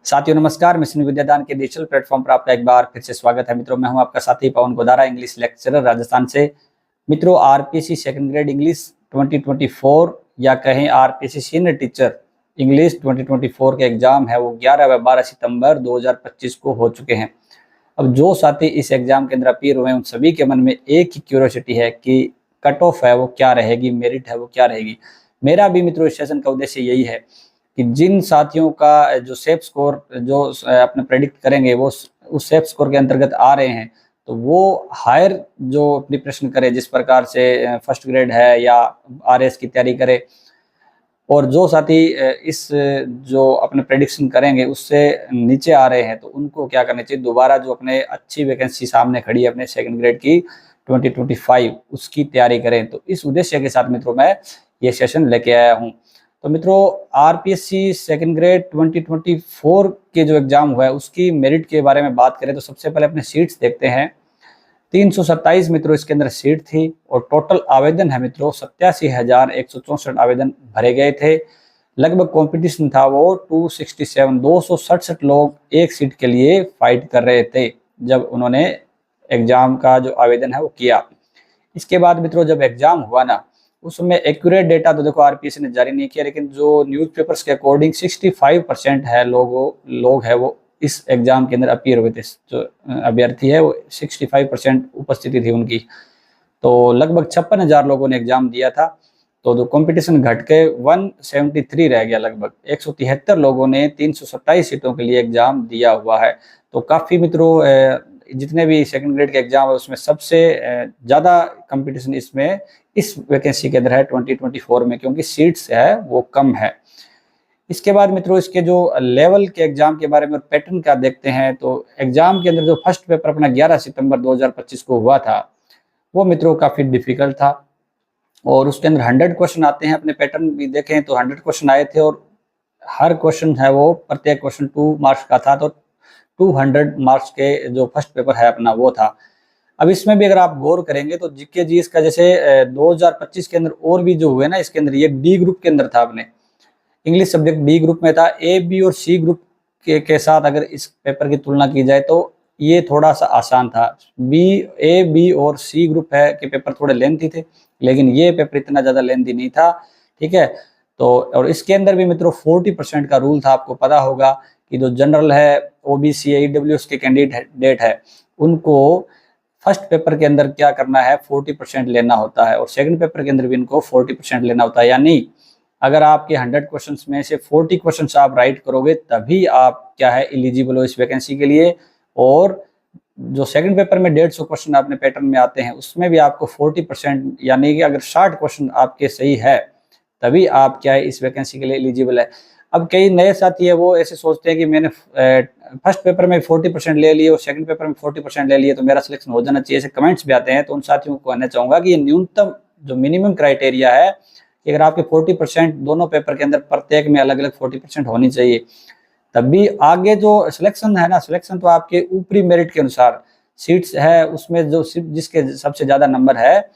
साथियों नमस्कार। मिशन विद्यादान के डिजिटल प्लेटफॉर्म पर आपका एक बार फिर से स्वागत है। मित्रों, मैं हूं आपका साथी पवन गोदारा, इंग्लिश लेक्चरर राजस्थान से। मित्रों, आरपीएससी सेकंड ग्रेड इंग्लिश 2024 या कहें आरपीएससी सीनियर टीचर इंग्लिश 2024 के एग्जाम है वो 11 व 12 सितंबर 2025 को हो चुके हैं। अब जो साथी इस एग्जाम के अंदर अपीयर हुए हैं उन सभी के मन में एक ही क्यूरियोसिटी है कि कट ऑफ है वो क्या रहेगी, मेरिट है वो क्या रहेगी। मेरा भी मित्रों इस सेशन का उद्देश्य यही है कि जिन साथियों का जो सेफ स्कोर जो अपने प्रेडिक्ट करेंगे वो उस सेफ स्कोर के अंतर्गत आ रहे हैं, तो वो हायर जो प्रिपरेशन करे, जिस प्रकार से फर्स्ट ग्रेड है या आरएस की तैयारी करे। और जो साथी इस जो अपने प्रेडिक्शन करेंगे उससे नीचे आ रहे हैं तो उनको क्या करना चाहिए, दोबारा जो अपने अच्छी वैकेंसी सामने खड़ी है अपने सेकंड ग्रेड की 2025 उसकी तैयारी करें। तो इस उद्देश्य के साथ मित्रों मैं ये सेशन लेके आया हूँ। तो मित्रों, आरपीएससी सेकंड ग्रेड 2024 के जो एग्जाम हुआ है उसकी मेरिट के बारे में बात करें तो सबसे पहले अपने सीट्स देखते हैं। 327 मित्रों इसके अंदर सीट थी और टोटल आवेदन है मित्रों 87,164 आवेदन भरे गए थे। लगभग कंपटीशन था वो 267 लोग एक सीट के लिए फाइट कर रहे थे जब उन्होंने एग्जाम का जो आवेदन है वो किया। इसके बाद मित्रों जब एग्जाम हुआ ना, उसमें एक्यूरेट डेटा तो देखो आरपीएससी ने जारी नहीं किया, लेकिन जो न्यूज़पेपर्स के अकॉर्डिंग 65% है लोग है वो इस एग्जाम के अंदर अपीयर हुए थे। जो अभ्यर्थी है वो 65% उपस्थिति थी उनकी। तो लगभग 56,000 लोगों ने एग्जाम दिया था। तो जो कंपटीशन घट के 173 रह गया, लगभग 173 लोगों ने 327 सीटों के लिए एग्जाम दिया हुआ है। तो काफ़ी मित्रों जितने भी सेकंड ग्रेड के एग्जाम है उसमें सबसे ज़्यादा कंपटीशन इसमें इस वैकेंसी के अंदर है 2024 में, क्योंकि सीट्स है वो कम है। इसके बाद मित्रों इसके जो लेवल के एग्जाम के बारे में पैटर्न का देखते हैं तो एग्जाम के अंदर जो फर्स्ट पेपर अपना 11 सितंबर 2025 को हुआ था वो मित्रों काफ़ी डिफिकल्ट था और उसके अंदर 100 क्वेश्चन आते हैं। अपने पैटर्न भी देखें तो 100 क्वेश्चन आए थे और हर क्वेश्चन है वो प्रत्येक क्वेश्चन 2 मार्क्स का था। तो 200 मार्क्स के जो फर्स्ट पेपर है अपना वो था। अब इसमें भी अगर आप गौर करेंगे तो जीके जी इसका जैसे 2025 के अंदर और भी जो हुए ना, इसके अंदर ये डी ग्रुप के अंदर था, अपने इंग्लिश सब्जेक्ट डी ग्रुप में था। ए बी और सी ग्रुप के साथ अगर इस पेपर की तुलना की जाए तो ये थोड़ा सा आसान था। ए बी और सी ग्रुप है कि पेपर थोड़े लेंथी थे, लेकिन ये पेपर इतना ज़्यादा लेंथी नहीं था। ठीक है, तो और इसके अंदर भी मित्रों 40% का रूल था। आपको पता होगा कि जो जनरल है, ओबीसी है, ईडब्ल्यूएस के कैंडिडेट है उनको फर्स्ट पेपर के अंदर क्या करना है, 40% लेना होता है और सेकंड पेपर के अंदर भी इनको 40% लेना होता है। यानी अगर आपके 100 क्वेश्चंस में से 40 क्वेश्चंस आप राइट करोगे तभी आप क्या है एलिजिबल हो इस वैकेंसी के लिए। और जो सेकंड पेपर में 150 क्वेश्चन अपने पैटर्न में आते हैं उसमें भी आपको 40%, यानी कि अगर 60 क्वेश्चन आपके सही है तभी आप क्या है इस वैकेंसी के लिए एलिजिबल है। अब कई नए साथी है वो ऐसे सोचते हैं कि मैंने फर्स्ट पेपर में 40% ले लिए और सेकंड पेपर में 40% ले लिए तो मेरा सिलेक्शन हो जाना चाहिए, ऐसे कमेंट्स भी आते हैं। तो उन साथियों को कहना चाहूंगा कि ये न्यूनतम जो मिनिमम क्राइटेरिया है कि अगर आपके 40% दोनों पेपर के अंदर प्रत्येक में अलग अलग 40% होनी चाहिए, तभी आगे जो सिलेक्शन है ना, सिलेक्शन तो आपके ऊपरी मेरिट के अनुसार सीट्स है उसमें जो जिसके सबसे ज्यादा नंबर है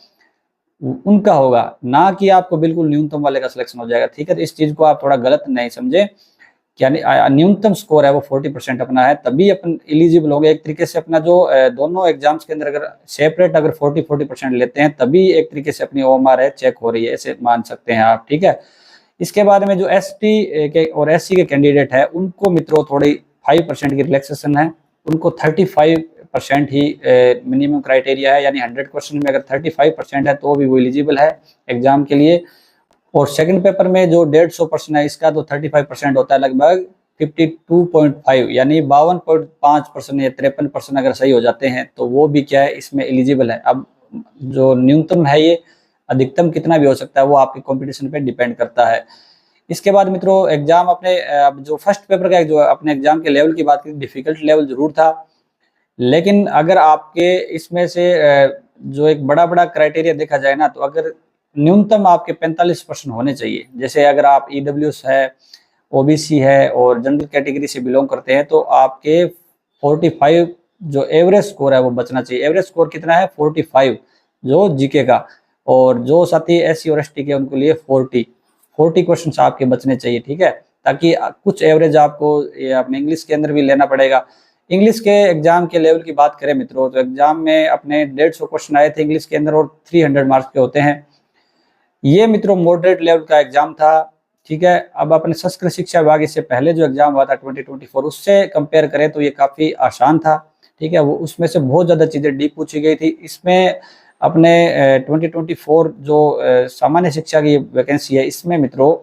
उनका होगा, ना कि आपको बिल्कुल न्यूनतम वाले का सिलेक्शन हो जाएगा। ठीक है, तो इस चीज को आप थोड़ा गलत नहीं समझे। यानी न्यूनतम स्कोर है वो 40% अपना है तभी अपन एलिजिबल होंगे। एक तरीके से अपना जो दोनों एग्जाम्स के अंदर अगर सेपरेट अगर 40% लेते हैं तभी एक तरीके से अपनी ओएमआर है चेक हो रही है, ऐसे मान सकते हैं आप। ठीक है, इसके बाद में जो एसटी के और एससी के कैंडिडेट है उनको मित्रों थोड़ी 5% की रिलैक्सेशन है। उनको 35% ही मिनिमम क्राइटेरिया है, यानी 100 क्वेश्चन में अगर 35% है तो भी वो एलिजिबल है एग्जाम के लिए। और सेकंड पेपर में जो 150 क्वेश्चन है इसका तो 35% होता है, लगभग 52.5 यानी 52.5% या 53% अगर सही हो जाते हैं तो वो भी क्या है इसमें एलिजिबल है। अब जो न्यूनतम है ये अधिकतम कितना भी हो सकता है वो आपके कंपटीशन पे डिपेंड करता है। इसके बाद मित्रों एग्जाम अपने जो फर्स्ट पेपर का जो अपने एग्जाम के लेवल की बात करें, डिफिकल्ट लेवल जरूर था, लेकिन अगर आपके इसमें से जो एक बड़ा क्राइटेरिया देखा जाए ना, तो अगर न्यूनतम आपके 45% होने चाहिए। जैसे अगर आप ईडब्ल्यूएस है, ओबीसी है और जनरल कैटेगरी से बिलोंग करते हैं तो आपके 45 जो एवरेज स्कोर है वो बचना चाहिए। एवरेज स्कोर कितना है, 45 जो जीके का। और जो साथी एससी और एसटी के उनके लिए 40 क्वेश्चन आपके बचने चाहिए। ठीक है, ताकि कुछ एवरेज आपको ये अपने इंग्लिश के अंदर भी लेना पड़ेगा। इंग्लिश के एग्जाम के लेवल की बात करें मित्रों, तो एग्जाम में अपने 150 क्वेश्चन आए थे इंग्लिश के अंदर और 300 मार्क्स के होते हैं। ये मित्रों मॉडरेट लेवल का एग्जाम था, ठीक है। अब अपने संस्कृत शिक्षा विभाग इससे पहले जो एग्जाम हुआ था 2024, उससे कंपेयर करें तो ये काफी आसान था, ठीक है। वो उसमें से बहुत ज्यादा चीजें डीप पूछी गई थी। इसमें अपने 2024 जो सामान्य शिक्षा की वैकेंसी है, इसमें मित्रों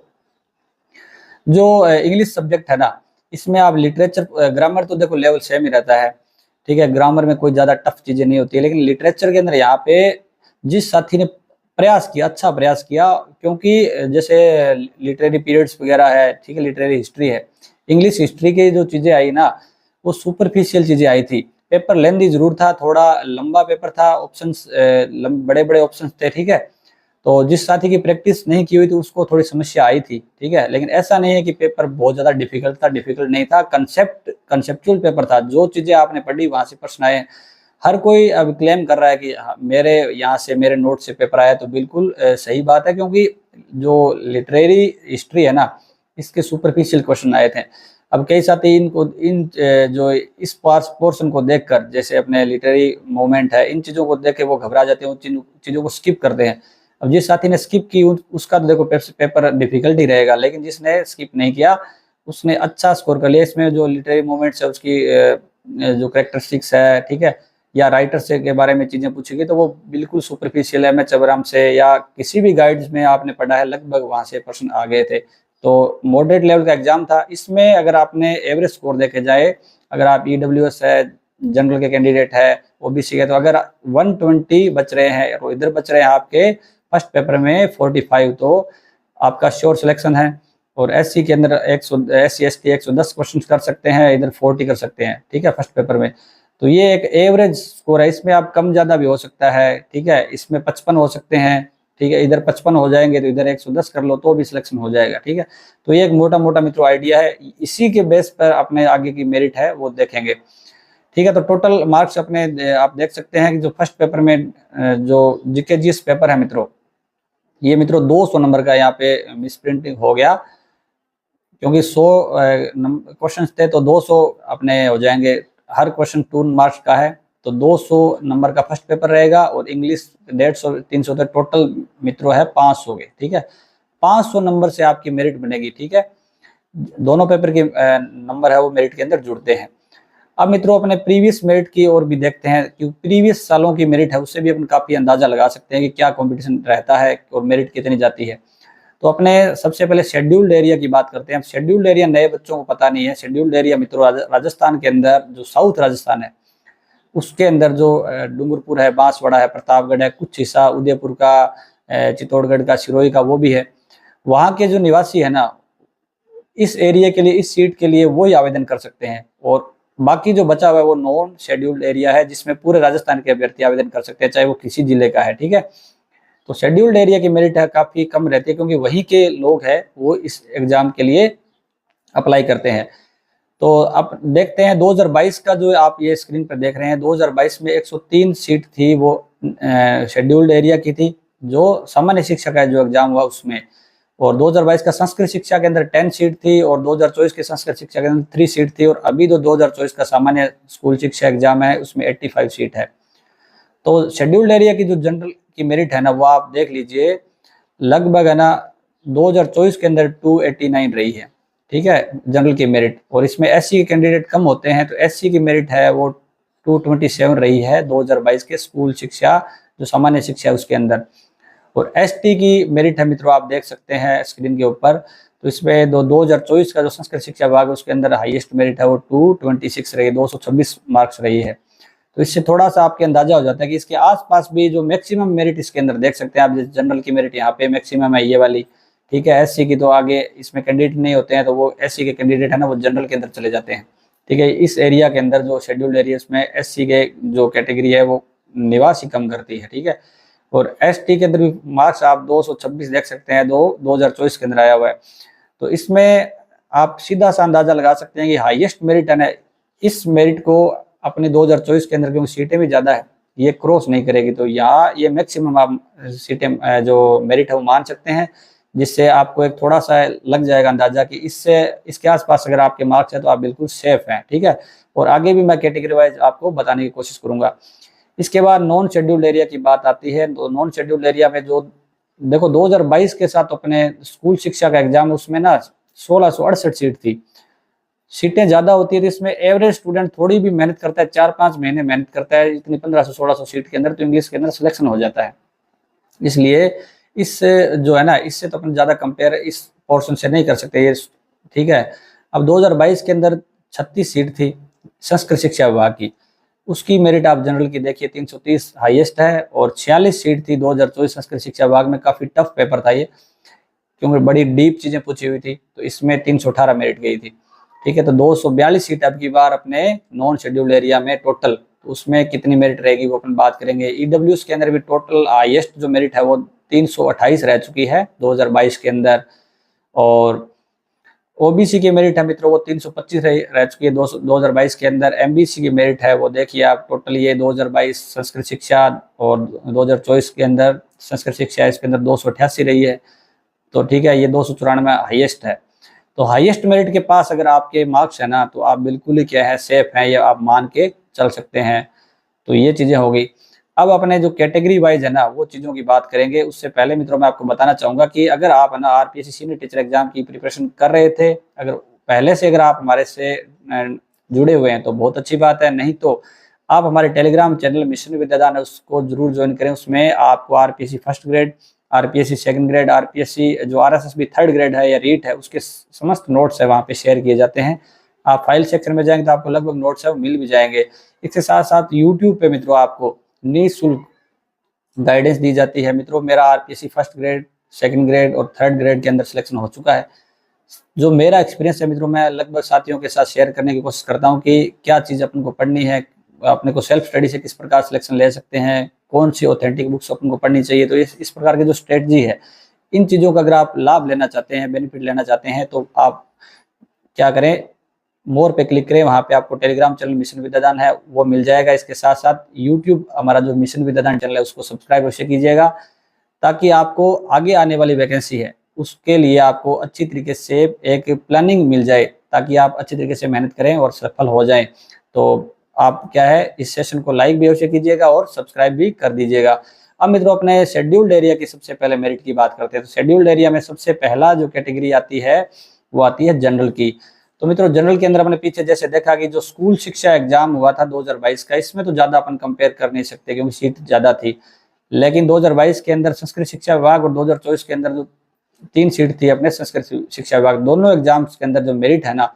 जो इंग्लिश सब्जेक्ट है ना, इसमें आप लिटरेचर, ग्रामर तो देखो लेवल सेम ही रहता है, ठीक है। ग्रामर में कोई ज्यादा टफ चीजें नहीं होती है, लेकिन लिटरेचर के अंदर यहाँ पे जिस साथी ने प्रयास किया, अच्छा प्रयास किया, क्योंकि जैसे लिटरेरी पीरियड्स वगैरह है, ठीक है, लिटरेरी हिस्ट्री है, इंग्लिश हिस्ट्री की जो चीजें आई ना, वो सुपरफिशियल चीजें आई थी। पेपर लेंथी जरूर था, थोड़ा लंबा पेपर था, ऑप्शंस बड़े बड़े ऑप्शंस थे, ठीक है। तो जिस साथी की प्रैक्टिस नहीं की हुई थी उसको थोड़ी समस्या आई थी, ठीक है। लेकिन ऐसा नहीं है कि पेपर बहुत ज्यादा डिफिकल्ट था, डिफिकल्ट नहीं था। कंसेप्चुअल पेपर था, जो चीजें आपने पढ़ी वहां से प्रश्न आए। हर कोई अब क्लेम कर रहा है कि मेरे यहाँ से, मेरे नोट से पेपर आया, तो बिल्कुल सही बात है, क्योंकि जो लिटरेरी हिस्ट्री है ना, इसके सुपरफिशियल क्वेश्चन आए थे। अब कई साथी इनको जो इस पोर्शन को देखकर, जैसे अपने लिटरेरी मूवमेंट है, इन चीजों को देख के वो घबरा जाते हैं, उन चीजों को स्किप करते हैं। अब जिस साथी ने स्किप की उसका तो देखो पेपर डिफिकल्ट ही रहेगा, लेकिन जिसने स्किप नहीं किया उसने अच्छा स्कोर कर लिया। इसमें जो लिटरेरी मूवमेंट्स है उसकी जो कैरेक्टरिस्टिक्स है, ठीक है, या राइटर से के बारे में चीजें पूछेगी, तो वो बिल्कुल सुपरफिशियल है। एम.एच. अबराम से या किसी भी गाइड्स में आपने पढ़ा है, लगभग वहां से प्रश्न आ गए थे। तो मॉडरेट लेवल का एग्जाम था। इसमें अगर आपने एवरेज स्कोर देखे जाए, अगर आप ईडब्ल्यूएस है, जनरल के कैंडिडेट है, ओबीसी के, तो अगर 120 बच रहे हैं, तो इधर बच रहे हैं आपके फर्स्ट पेपर में 45, तो आपका श्योर सिलेक्शन है। और एससी के अंदर SC ST 110 क्वेश्चन कर सकते हैं, इधर 40 कर सकते हैं, ठीक है, फर्स्ट पेपर में। तो ये एक एवरेज स्कोर है, इसमें आप कम ज्यादा भी हो सकता है, ठीक है। इसमें 55 हो सकते हैं, ठीक है, इधर 55 हो जाएंगे तो इधर 110 कर लो तो भी सिलेक्शन हो जाएगा, ठीक है। तो ये एक मोटा मोटा मित्रों आइडिया है, इसी के बेस पर अपने आगे की मेरिट है वो देखेंगे, ठीक है। तो टोटल मार्क्स अपने आप देख सकते हैं कि जो फर्स्ट पेपर में जो जीके जीएस पेपर है मित्रों, ये मित्रों 200 नंबर का यहाँ पे मिस प्रिंटिंग हो गया, क्योंकि 100 क्वेश्चन थे तो 200 अपने हो जाएंगे। हर क्वेश्चन 2 मार्क्स का है, तो 200 नंबर का फर्स्ट पेपर रहेगा, और इंग्लिश 150 300 तक टोटल मित्रों है 500 के, ठीक है। 500 नंबर से आपकी मेरिट बनेगी, ठीक है। दोनों पेपर के नंबर है वो मेरिट के अंदर जुड़ते हैं। अब मित्रों अपने प्रीवियस मेरिट की ओर भी देखते हैं, क्योंकि प्रीवियस सालों की मेरिट है उससे भी अपन काफी अंदाजा लगा सकते हैं कि क्या कंपटीशन रहता है और मेरिट कितनी जाती है। तो अपने सबसे पहले शेड्यूल्ड एरिया की बात करते हैं। शेड्यूल्ड एरिया नए बच्चों को पता नहीं है। शेड्यूल्ड एरिया मित्रों राजस्थान के अंदर, जो साउथ राजस्थान है उसके अंदर जो डूंगरपुर है, बांसवाड़ा है, प्रतापगढ़ है, कुछ हिस्सा उदयपुर का, चित्तौड़गढ़ का, सिरोही का, वो भी है। वहाँ के जो निवासी है ना, इस एरिया के लिए, इस सीट के लिए वही आवेदन कर सकते हैं, और बाकी जो बचा हुआ है वो नॉन शेड्यूल्ड एरिया है, जिसमें पूरे राजस्थान के अभ्यर्थी आवेदन कर सकते हैं, चाहे वो किसी जिले का है, ठीक है। तो शेड्यूल्ड एरिया की मेरिट है काफी कम रहती है, क्योंकि वहीं के लोग हैं वो इस एग्जाम के लिए अप्लाई करते हैं। तो अब देखते हैं 2022 का, जो आप ये स्क्रीन पर देख रहे हैं, 2022 में 103 सीट थी, वो शेड्यूल्ड एरिया की थी, जो सामान्य शिक्षा का जो एग्जाम हुआ उसमें। और 2022 का संस्कृत शिक्षा के अंदर 10 सीट थी, और 2024 के संस्कृत शिक्षा के अंदर 3 सीट थी, और अभी जो 2024 का सामान्य स्कूल शिक्षा एग्जाम है उसमें 85 सीट है। तो शेड्यूल्ड एरिया की जो जनरल की मेरिट है ना, वो आप देख लीजिए, लगभग है ना 2024 के अंदर 289 रही है, ठीक है, जनरल की मेरिट। और इसमें एससी के कैंडिडेट कम होते हैं, तो एससी की मेरिट है वो 227 रही है 2022 के स्कूल शिक्षा, जो सामान्य शिक्षा है उसके अंदर। और एसटी की मेरिट है मित्रों, आप देख सकते हैं स्क्रीन के ऊपर। तो इसमें 2024 का जो संस्कृत शिक्षा विभाग है उसके अंदर हाईएस्ट मेरिट है वो 226 रही है, 226 मार्क्स रही है। तो इससे थोड़ा सा आपके अंदाजा हो जाता है कि इसके आसपास भी जो मैक्सिमम मेरिट इसके अंदर देख सकते हैं आप। जनरल की मेरिट यहाँ पे मैक्सिमम है ये वाली, ठीक है। एससी की तो आगे इसमें कैंडिडेट नहीं होते हैं, तो वो एससी के कैंडिडेट है ना वो जनरल के अंदर चले जाते हैं, ठीक है। इस एरिया के अंदर जो शेड्यूल्ड एरिया में एससी के जो कैटेगरी है वो निवास ही कम करती है, ठीक है। और एसटी के अंदर भी मार्क्स आप 226 देख सकते हैं, 2024 के अंदर आया हुआ है। तो इसमें आप सीधा सा अंदाजा लगा सकते हैं कि हाईएस्ट मेरिट है ना, इस मेरिट को अपने 2024 के अंदर, क्योंकि सीटें भी ज्यादा है, ये क्रॉस नहीं करेगी। तो यहाँ ये मैक्सिमम आप सीटें जो मेरिट है वो मान सकते हैं, जिससे आपको एक थोड़ा सा लग जाएगा अंदाजा कि इससे इसके आसपास अगर आपके मार्क्स है तो आप बिल्कुल सेफ हैं, ठीक है। और आगे भी मैं कैटेगरी वाइज आपको बताने की कोशिश करूंगा। इसके बाद नॉन शेड्यूल्ड एरिया की बात आती है। तो नॉन शेड्यूल्ड एरिया में जो देखो 2022 के साथ अपने स्कूल शिक्षा का एग्जाम, उसमें ना 1668 सीट थी। सीटें ज्यादा होती है तो इसमें एवरेज स्टूडेंट थोड़ी भी मेहनत करता है, 4-5 महीने मेहनत करता है, इतनी 1500-1600 सीट के अंदर तो इंग्लिश के अंदर सिलेक्शन हो जाता है। इसलिए इससे जो है ना, इससे तो अपन ज्यादा कंपेयर इस पोर्शन से नहीं कर सकते ये, ठीक है। अब 2022 के अंदर 36 सीट थी संस्कृत शिक्षा विभाग की, उसकी मेरिट आप जनरल की देखिए 330 हाईएस्ट है। और 46 सीट थी 2024 संस्कृत शिक्षा विभाग में। काफी टफ पेपर था ये, क्योंकि बड़ी डीप चीजें पूछी हुई थी, तो इसमें 318 मेरिट गई थी, ठीक है। तो 242 सीट अब की बार अपने नॉन शेड्यूल्ड एरिया में टोटल, तो उसमें कितनी मेरिट रहेगी वो अपन बात करेंगे। ईडब्ल्यूएस के अंदर भी टोटल हाईएस्ट जो मेरिट है वो 328 रह चुकी है 2022 के अंदर। और ओबीसी की मेरिट है मित्रों वो 325 रह चुकी है 2022 के अंदर। एमबीसी की मेरिट है वो देखिए आप, टोटल ये 2022 संस्कृत शिक्षा और 2024 के अंदर संस्कृत शिक्षा, इसके अंदर 288 रही है, तो ठीक है। ये 294 हाईएस्ट है। तो हाईएस्ट मेरिट के पास अगर आपके मार्क्स है ना, तो आप बिल्कुल ही क्या है, सेफ हैं, ये आप मान के चल सकते हैं। तो ये चीजें हो गई। अब अपने जो कैटेगरी वाइज है ना, वो चीज़ों की बात करेंगे। उससे पहले मित्रों मैं आपको बताना चाहूँगा कि अगर आप है ना आरपीएससी सीनियर टीचर एग्जाम की प्रिपरेशन कर रहे थे, अगर पहले से अगर आप हमारे से जुड़े हुए हैं तो बहुत अच्छी बात है, नहीं तो आप हमारे टेलीग्राम चैनल मिशन विद्यादान है उसको जरूर ज्वाइन करें। उसमें आपको RPSC first grade, RPSC second grade, RPSC जो आरएसएसबी थर्ड ग्रेड है या रीट है, उसके समस्त नोट्स है वहाँ पे शेयर किए जाते हैं। आप फाइल सेक्शन में जाएंगे तो आपको लगभग नोट्स है वो मिल भी जाएंगे। इसके साथ साथ यूट्यूब पे मित्रों आपको निःशुल्क गाइडेंस दी जाती है। मित्रों मेरा RPSC first grade, second grade और थर्ड ग्रेड के अंदर सिलेक्शन हो चुका है। जो मेरा एक्सपीरियंस है मित्रों, मैं लगभग साथियों के साथ शेयर करने की कोशिश करता हूँ कि क्या चीज़ अपन को पढ़नी है, अपने को सेल्फ स्टडी से किस प्रकार सिलेक्शन ले सकते हैं, कौन सी ऑथेंटिक बुक्स अपन को पढ़नी चाहिए। तो इस प्रकार की जो स्ट्रेटजी है, इन चीज़ों का अगर आप लाभ लेना चाहते हैं, बेनिफिट लेना चाहते हैं, तो आप क्या करें, मोर पे क्लिक करें, वहाँ पे आपको टेलीग्राम चैनल मिशन विद्यादान है वो मिल जाएगा। इसके साथ साथ यूट्यूब हमारा जो मिशन विद्यादान चैनल है उसको सब्सक्राइब अवश्य कीजिएगा, ताकि आपको आगे आने वाली वैकेंसी है उसके लिए आपको अच्छी तरीके से एक प्लानिंग मिल जाए, ताकि आप अच्छी तरीके से मेहनत करें और सफल हो जाएं। तो आप क्या है, इस सेशन को लाइक भी अवश्य कीजिएगा और सब्सक्राइब भी कर दीजिएगा। अब मित्रों अपने शेड्यूल्ड एरिया की सबसे पहले मेरिट की बात करते हैं। तो शेड्यूल्ड एरिया में सबसे पहला जो कैटेगरी आती है वो आती है जनरल की। तो मित्रों जनरल के अंदर अपने पीछे जैसे देखा कि जो स्कूल शिक्षा एग्जाम हुआ था 2022 का, इसमें तो ज्यादा अपन कंपेयर कर नहीं सकते क्योंकि सीट ज्यादा थी। लेकिन 2022 के अंदर संस्कृत शिक्षा विभाग और 2024 के अंदर जो 3 सीट थी अपने संस्कृत शिक्षा विभाग, दोनों एग्जाम्स के अंदर जो मेरिट है ना,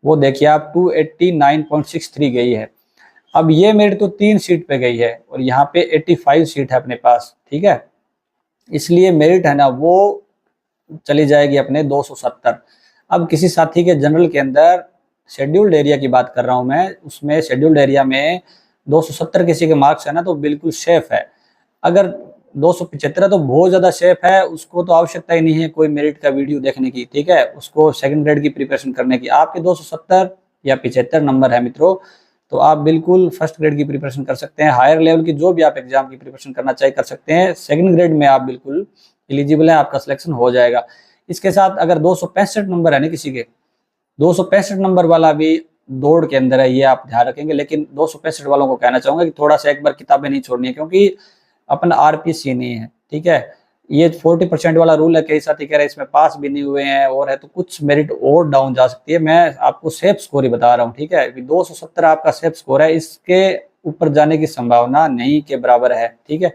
वो देखिए आप 289.63 गई है। अब ये मेरिट तो 3 सीट पे गई है और यहाँ पे 85 सीट है अपने पास, ठीक है। इसलिए मेरिट है ना वो चली जाएगी अपने 270। अब किसी साथी के जनरल के अंदर शेड्यूल्ड एरिया की बात कर रहा हूं मैं, उसमें शेड्यूल्ड एरिया में 270 किसी के मार्क्स है ना, तो बिल्कुल सेफ है। अगर 275 है तो बहुत ज्यादा सेफ है, उसको तो आवश्यकता ही नहीं है कोई मेरिट का वीडियो देखने की, ठीक है। उसको सेकंड ग्रेड की प्रिपरेशन करने की। आपके 270 या 75 नंबर है मित्रों, तो आप बिल्कुल फर्स्ट ग्रेड की प्रिपरेशन कर सकते हैं। हायर लेवल की जो भी आप एग्जाम की प्रिपरेशन करना चाहे कर सकते हैं। सेकंड ग्रेड में आप बिल्कुल एलिजिबल है, आपका सिलेक्शन हो जाएगा। इसके साथ अगर 265 नंबर है ना किसी के, 265 नंबर वाला भी दौड़ के अंदर है, ये आप ध्यान रखेंगे। लेकिन 265 वालों को कहना चाहूंगा कि थोड़ा सा एक बार किताबें नहीं छोड़नी है, क्योंकि अपन आरपीसी नहीं है, ठीक है। ये 40% वाला रूल है, कई साथी कह रहे हैं इसमें पास भी नहीं हुए हैं और है, तो कुछ मेरिट और डाउन जा सकती है। मैं आपको सेफ स्कोर ही बता रहा हूँ, ठीक है। 270 आपका सेफ स्कोर है, इसके ऊपर जाने की संभावना नहीं के बराबर है, ठीक है।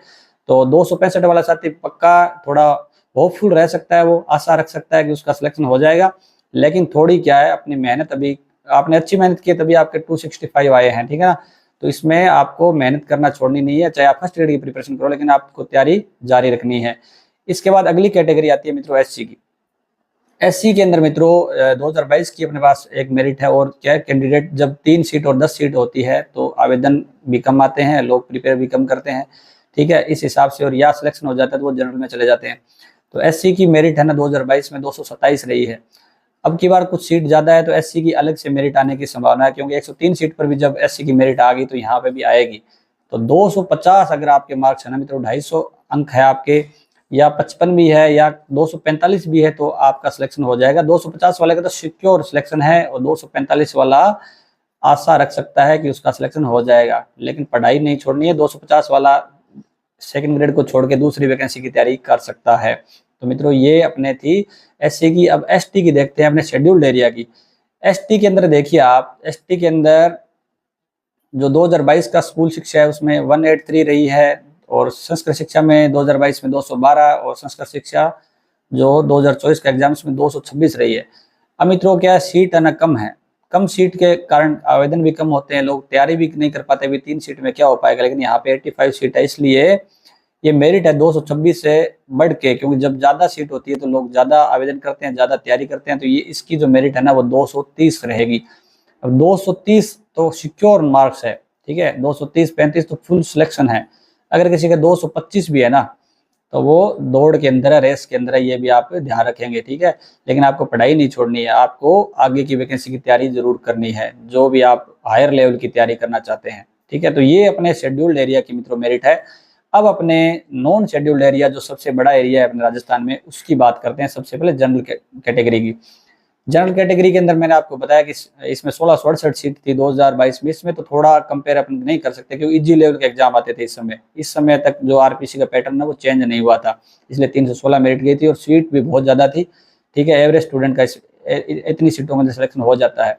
तो 265 वाला साथी पक्का थोड़ा होपफुल रह सकता है, वो आशा रख सकता है कि उसका सिलेक्शन हो जाएगा। लेकिन थोड़ी क्या है, अपनी मेहनत, अभी आपने अच्छी मेहनत की तभी आपके 265 आए हैं, ठीक है ना। तो इसमें आपको मेहनत करना छोड़नी नहीं है, चाहे आप फर्स्ट ग्रेड की प्रिपरेशन करो, लेकिन आपको तैयारी जारी रखनी है। इसके बाद अगली कैटेगरी आती है मित्रों एससी की। एससी के अंदर मित्रों 2022 की अपने पास एक मेरिट है। और क्या कैंडिडेट जब 3 सीट और 10 सीट होती है तो आवेदन भी कम आते हैं, लोग प्रिपेयर भी कम करते हैं, ठीक है, इस हिसाब से। और या सिलेक्शन हो जाता है तो वो जनरल में चले जाते हैं। तो एससी की मेरिट है ना 2022 में 227 रही है। अब की बार कुछ सीट ज्यादा है तो एससी की अलग से मेरिट आने की संभावना है, क्योंकि 103 सीट पर भी जब एससी की मेरिट आ गई तो यहाँ पे भी आएगी। तो 250 अगर आपके मार्क्स है ना मित्रों, 250 अंक है आपके, या 55 भी है या 245 भी है तो आपका सिलेक्शन हो जाएगा। 250 वाले का तो सिक्योर सिलेक्शन है और 245 वाला आशा रख सकता है कि उसका सिलेक्शन हो जाएगा, लेकिन पढ़ाई नहीं छोड़नी है। 250 वाला सेकंड ग्रेड को छोड़ के दूसरी वैकेंसी की तैयारी कर सकता है। तो मित्रों ये अपने थी एससी की। अब एसटी की देखते हैं, अपने शेड्यूल्ड एरिया की। एसटी के अंदर देखिए आप, एसटी के अंदर जो 2022 का स्कूल शिक्षा है उसमें 183 रही है, और संस्कृत शिक्षा में 2022 में 212, और संस्कृत शिक्षा जो 2024 का एग्जाम्स में 226 रही है। अब मित्रों क्या है, सीट है ना कम है, कम सीट के कारण आवेदन भी कम होते हैं, लोग तैयारी भी नहीं कर पाते। अभी 3 सीट में क्या हो पाएगा, लेकिन यहाँ पे 85 सीट है, इसलिए ये मेरिट है 226 से बढ़ के, क्योंकि जब ज्यादा सीट होती है तो लोग ज्यादा आवेदन करते हैं, ज्यादा तैयारी करते हैं, तो ये इसकी जो मेरिट है ना वो 230 रहेगी। अब 230 तो सिक्योर मार्क्स है, ठीक है, 230 35 तो फुल सिलेक्शन है। अगर किसी का 225 भी है ना तो वो दौड़ के अंदर है, रेस के अंदर है, ये भी आप ध्यान रखेंगे, ठीक है। लेकिन आपको पढ़ाई नहीं छोड़नी है, आपको आगे की वैकेंसी की तैयारी जरूर करनी है, जो भी आप हायर लेवल की तैयारी करना चाहते हैं, ठीक है। तो ये अपने शेड्यूल्ड एरिया की मित्रों मेरिट है। अब अपने नॉन शेड्यूल्ड एरिया जो सबसे बड़ा एरिया है अपने राजस्थान में, उसकी बात करते हैं। सबसे पहले जनरल कैटेगरी की। जनरल कैटेगरी के अंदर मैंने आपको बताया कि इसमें 1668 सीट थी 2022 में। इसमें तो थोड़ा कंपेयर अपन नहीं कर सकते क्योंकि इजी लेवल के एग्जाम आते थे इस समय तक जो आरपीसी का पैटर्न है वो चेंज नहीं हुआ था, इसलिए 316 मेरिट गई थी और सीट भी बहुत ज्यादा थी, ठीक है। एवरेज स्टूडेंट का इतनी सीटों में सिलेक्शन हो जाता है।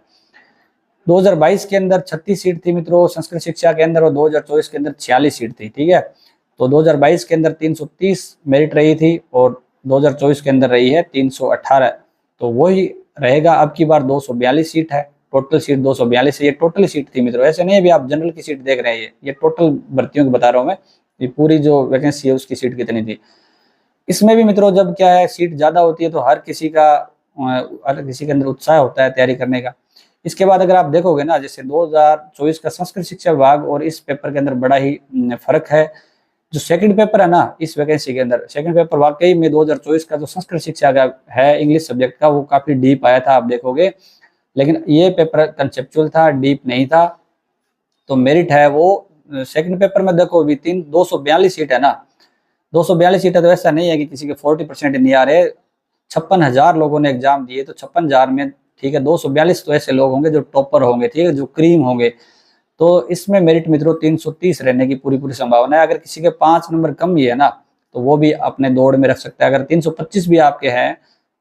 2022 के अंदर 36 सीट थी मित्रों संस्कृत शिक्षा के अंदर, और 2024 के अंदर 46 सीट थी, ठीक है। तो 2022 के अंदर 330 मेरिट रही थी और 2024 के अंदर रही है 318, तो वही रहेगा। अब की बार 242 सीट है, टोटल सीट 242 है। ये टोटल सीट थी मित्रों, ऐसे नहीं अभी आप जनरल की सीट देख रहे हैं, ये टोटल भर्तियों की बता रहा हूँ मैं, ये पूरी जो वैकेंसी है उसकी सीट कितनी थी। इसमें भी मित्रों जब क्या है, सीट ज्यादा होती है तो हर किसी के अंदर उत्साह होता है तैयारी करने का। इसके बाद अगर आप देखोगे ना, जैसे 2024 का संस्कृत शिक्षा विभाग और इस पेपर के अंदर बड़ा ही फर्क है। जो सेकंड पेपर है ना इस वैकेंसी के अंदर, सेकंड पेपर वाकई में 2024 का जो संस्कृत शिक्षा का है इंग्लिश सब्जेक्ट का, वो काफी डीप आया था, आप देखोगे। लेकिन ये पेपर कंसेप्चुअल था, डीप नहीं था। तो मेरिट है वो सेकंड पेपर में देखो अभी 242 सीट है ना, 242 सीट है, तो ऐसा नहीं है कि किसी के 40% नहीं आ रहे। 56,000 लोगों ने एग्जाम दिए, तो 56,000 में ठीक है 242 तो ऐसे लोग होंगे जो टॉपर होंगे, ठीक है, जो क्रीम होंगे। तो इसमें मेरिट मित्रों 330 रहने की पूरी पूरी संभावना है। अगर किसी के 5 नंबर कम भी है ना तो वो भी अपने दौड़ में रख सकता है। अगर 325 भी आपके हैं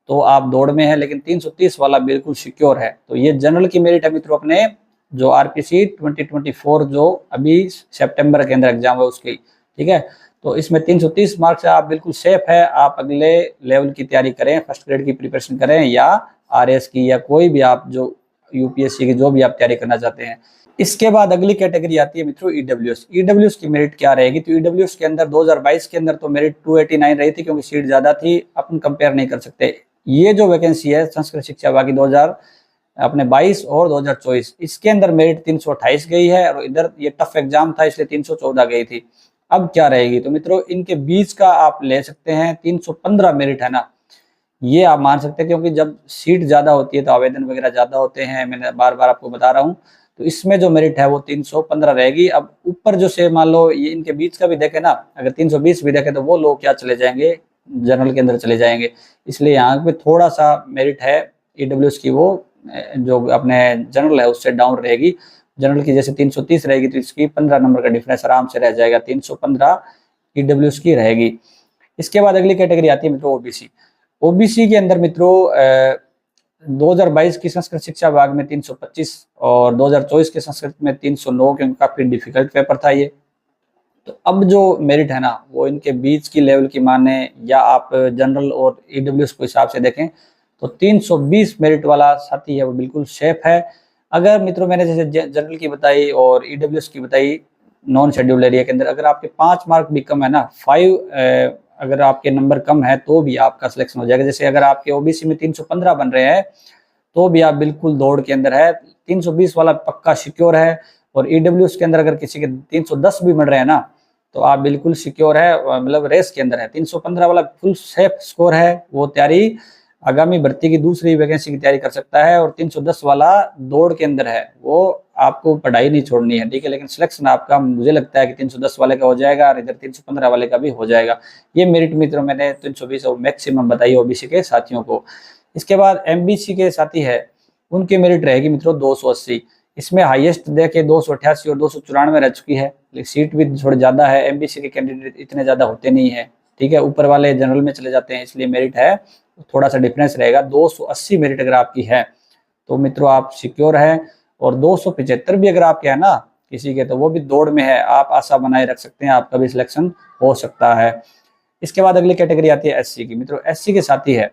तो आप दौड़ में है, लेकिन 330 वाला बिल्कुल सिक्योर है। तो ये जनरल की मेरिट है मित्रों अपने जो आरपीसी 2024 जो अभी सितंबर के अंदर एग्जाम है उसकी, ठीक है। तो इसमें 330 मार्क्स है, आप बिल्कुल सेफ है। आप अगले लेवल की तैयारी करें, फर्स्ट ग्रेड की प्रिपरेशन करें या आरएस की या कोई भी आप जो यूपीएससी की जो भी आप तैयारी करना चाहते हैं। इसके बाद अगली कैटेगरी आती है मित्रों ईडब्ल्यूएस। ईडब्ल्यूएस की मेरिट क्या रहेगी, तो ईडब्ल्यूएस के अंदर 2022 के अंदर तो मेरिट 289 रही थी क्योंकि सीट ज्यादा थी, अपन कंपेयर नहीं कर सकते। ये जो वैकेंसी है संस्कृत शिक्षा विभाग की 2022 और 2024, इसके अंदर मेरिट 328 गई है, और इधर ये टफ एग्जाम था इसलिए 314 गई थी। अब क्या रहेगी, तो मित्रों इनके बीच का आप ले सकते हैं 315 मेरिट है ना, ये आप मान सकते हैं, क्योंकि जब सीट ज्यादा होती है तो आवेदन वगैरह ज्यादा होते हैं, मैंने बार बार आपको बता रहा हूँ। तो इसमें जो मेरिट है वो 315 रहेगी। अब ऊपर जो से मान लो ये इनके बीच का भी देखे ना, अगर 320 भी देखे तो वो लोग क्या चले जाएंगे, जनरल के अंदर चले जाएंगे। इसलिए यहाँ पे थोड़ा सा मेरिट है ईडब्ल्यूएस की, वो जो अपने जनरल है उससे डाउन रहेगी। जनरल की जैसे 330 रहेगी तो इसकी 15 नंबर का डिफरेंस आराम से रह जाएगा, 315 ईडब्ल्यूएस की रहेगी। इसके बाद अगली कैटेगरी आती है मित्रों ओबीसी। ओबीसी के अंदर मित्रों 2022 की संस्कृत शिक्षा विभाग में 325 और 2024 के संस्कृत में 309, क्योंकि काफी डिफिकल्ट पेपर था ये। तो अब जो मेरिट है ना वो इनके बीच की लेवल की माने या आप जनरल और ईडब्ल्यूएस को हिसाब से देखें तो 320 मेरिट वाला साथी है वो बिल्कुल सेफ है। अगर मित्रों मैंने जैसे जनरल की बताई और ईडब्ल्यूएस की बताई नॉन शेड्यूल्ड एरिया के अंदर, अगर आपके 5 मार्क भी कम है ना, 5 अगर आपके नंबर कम है तो भी आपका सिलेक्शन हो जाएगा। जैसे अगर आपके ओबीसी में 315 बन रहे हैं तो भी आप बिल्कुल दौड़ के अंदर है, 320 वाला पक्का सिक्योर है। और ईडब्ल्यूएस के अंदर अगर किसी के 310 भी मिल रहे हैं ना तो आप बिल्कुल सिक्योर है, मतलब रेस के अंदर है। 315 वाला फुल सेफ स्कोर है, वो तैयारी आगामी भर्ती की दूसरी वैकेंसी की तैयारी कर सकता है। और 310 वाला दौड़ के अंदर है, वो आपको पढ़ाई नहीं छोड़नी है, ठीक है, लेकिन सिलेक्शन आपका मुझे लगता है कि 310 वाले का हो जाएगा और इधर 315 वाले का भी हो जाएगा। ये मेरिट मित्रों मैंने 320 मैक्सिमम बताई ओबीसी के साथियों को। इसके बाद एमबीसी के साथी है, उनकी मेरिट रहेगी मित्रों 280। इसमें हाईएस्ट देखे 288 और 294 रह चुकी है, लेकिन सीट भी थोड़ी ज्यादा है। एमबीसी के कैंडिडेट इतने ज्यादा होते नहीं है, ठीक है, ऊपर वाले जनरल में चले जाते हैं, इसलिए मेरिट है थोड़ा सा डिफरेंस रहेगा। 280 मेरिट अगर आपकी है तो मित्रों आप सिक्योर है। और 275 भी अगर आपके है ना किसी के, तो वो भी दौड़ में है, आप आशा बनाए रख सकते हैं, आपका भी सिलेक्शन हो सकता है। इसके बाद अगली कैटेगरी आती है एससी की। मित्रों एससी के साथी है,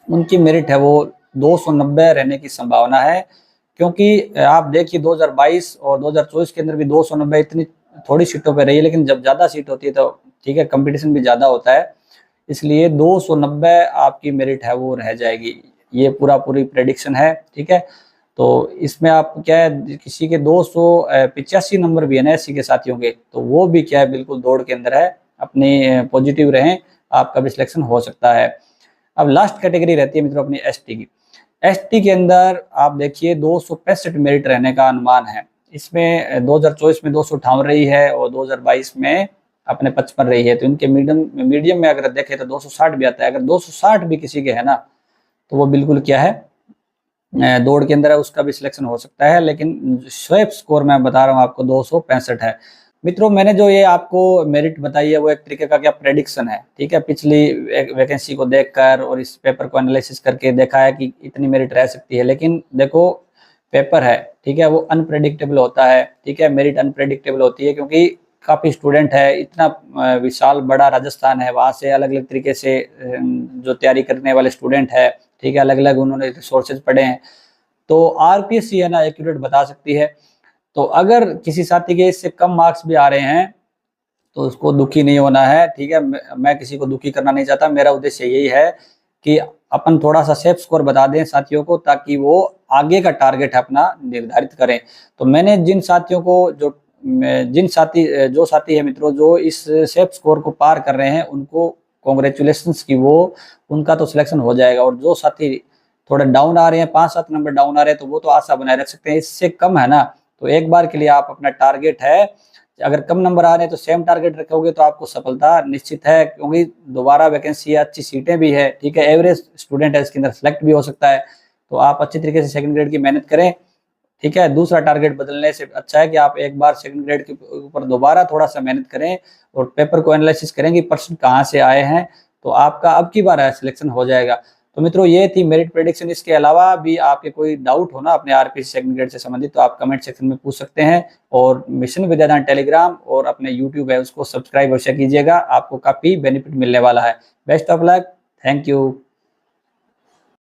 उनकी मेरिट है वो 290 रहने की संभावना है, क्योंकि आप देखिए 2022 और 2024 के अंदर भी 290 इतनी थोड़ी सीटों पे रही है, लेकिन जब ज्यादा सीट होती है तो ठीक है कंपटीशन भी ज्यादा होता है, इसलिए 290 आपकी मेरिट है वो रह जाएगी। ये पूरी प्रेडिक्शन है, ठीक है। तो इसमें आप क्या है, किसी के 285 नंबर भी है ना एससी के साथियों के, तो वो भी क्या है बिल्कुल दौड़ के अंदर है, अपनी पॉजिटिव रहें, आपका भी सिलेक्शन हो सकता है। अब लास्ट कैटेगरी रहती है मित्रों अपनी एसटी की। एसटी के अंदर आप देखिए 265 मेरिट रहने का अनुमान है। इसमें 2024 में 258 रही है और 2022 में अपने 55 रही है, तो इनके मीडियम में अगर देखें तो 260 भी आता है। अगर 260 भी किसी के है ना, तो वो बिल्कुल क्या है दौड़ के अंदर है, उसका भी सिलेक्शन हो सकता है। लेकिन स्वेप स्कोर मैं बता रहा हूँ आपको 265 है। मित्रों मैंने जो ये आपको मेरिट बताई है वो एक तरीके का क्या प्रेडिक्शन है, ठीक है, पिछली वैकेंसी को देखकर और इस पेपर को एनालिसिस करके देखा है कि इतनी मेरिट रह सकती है। लेकिन देखो पेपर है, ठीक है, वो अनप्रेडिक्टेबल होता है, ठीक है, मेरिट अनप्रेडिक्टेबल होती है, क्योंकि काफी स्टूडेंट है, इतना विशाल बड़ा राजस्थान है, वहां से अलग अलग तरीके से जो तैयारी करने वाले स्टूडेंट है, ठीक है, अलग अलग उन्होंने रिसोर्सेज पढ़े हैं, तो आरपीएससी है ना एक्यूरेट बता सकती है। तो अगर किसी साथी के इससे कम मार्क्स भी आ रहे हैं तो उसको दुखी नहीं होना है, ठीक है, मैं किसी को दुखी करना नहीं चाहता। मेरा उद्देश्य यही है कि अपन थोड़ा सा सेफ स्कोर बता दें साथियों को, ताकि वो आगे का टारगेट अपना निर्धारित करें। तो मैंने जिन साथियों को जो साथी है मित्रों जो इस सेफ स्कोर को पार कर रहे हैं, उनको कॉन्ग्रेचुलेशंस की वो उनका तो सिलेक्शन हो जाएगा। और जो साथी थोड़े डाउन आ रहे हैं, 5-7 नंबर डाउन आ रहे हैं, तो वो तो आशा बनाए रख सकते हैं। इससे कम है ना, तो एक बार के लिए आप अपना टारगेट है, अगर कम नंबर आ रहे हैं तो सेम टारगेट रखोगे तो आपको सफलता निश्चित है, क्योंकि दोबारा वैकेंसी है, अच्छी सीटें भी है, ठीक है, एवरेज स्टूडेंट है, इसके अंदर सेलेक्ट भी हो सकता है। तो आप अच्छी तरीके से सेकंड ग्रेड की मेहनत करें, ठीक है। दूसरा टारगेट बदलने से अच्छा है कि आप एक बार सेकंड ग्रेड के ऊपर दोबारा थोड़ा सा मेहनत करें और पेपर को एनालिसिस करें कि परसेंट कहाँ से आए हैं, तो आपका अब की बार सिलेक्शन हो जाएगा। तो मित्रों ये थी मेरिट प्रेडिक्शन। इसके अलावा भी आपके कोई डाउट हो ना अपने आरपीएससी सेकंड ग्रेड से संबंधित, तो आप कमेंट सेक्शन में पूछ सकते हैं। और मिशन विद्यादान टेलीग्राम और अपने यूट्यूब है उसको सब्सक्राइब अवश्य कीजिएगा, आपको काफी बेनिफिट मिलने वाला है। Best of luck, thank you.